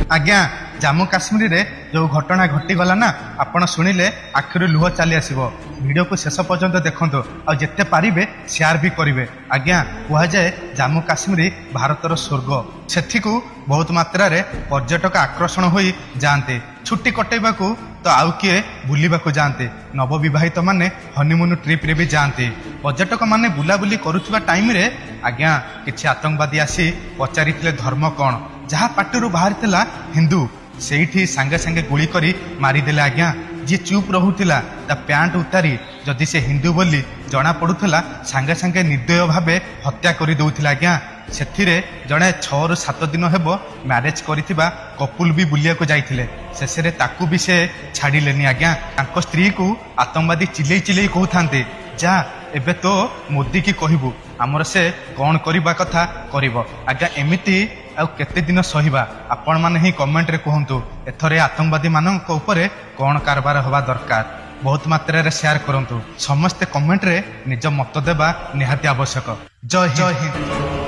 आज्ञा जम्मू काश्मीर रे जो घटना घटीगला ना आपण शुणिले आखिर लुह चली आसो वीडियो को शेष पर्यंत देखते आ जिते पारे शेयर भी करेंगे। आज्ञा कहुए जम्मू काश्मीर भारतर स्वर्ग से बहुत मात्रा रे पर्यटक आकर्षण हो जाते छुट्टी कटेबा तो आउ किए बुलवाक जाते नवविवाहित माने हनीमून ट्रिप रे भी जाते पर्यटक माने बुलाबुली करुवा टाइम रे आज्ञा किछि आतंकवादी आसी पचारि धर्म कौन जहाँ पार्टी बाहर हिंदू से सांगे सांगे गुली करी मारिदेले। आज्ञा जी चुप रहूला ता पैंट उतारी जदि से हिंदू बोली जना पड़ूला सांगे सांगे निर्दय भावे हत्या कर दौला। आज्ञा से जड़े 6 ରୁ 7 दिन हेब मैरेज करिथिबा कपुल भी बुलिया को जाइथिले शेषे ताकू भी से छाड़िलेनी। आज्ञा तांको स्त्री को आतंकवादी चिल्लै चिल्लै कहते जा एबे तो मोदी की कहबू आमर से कौन करबा कथा करिवो। आज्ञा एमिति आ केते दिन सहिबा आपण माने ही कमेंट रे कहंतु एथरे आतंकवादी मानक ऊपर कौन कारबार होबा दरकार बहुत मात्रा रे शेयर करंतु समस्त कमेंट रे निज मत देबा निहाती आवश्यक। जय हिंद।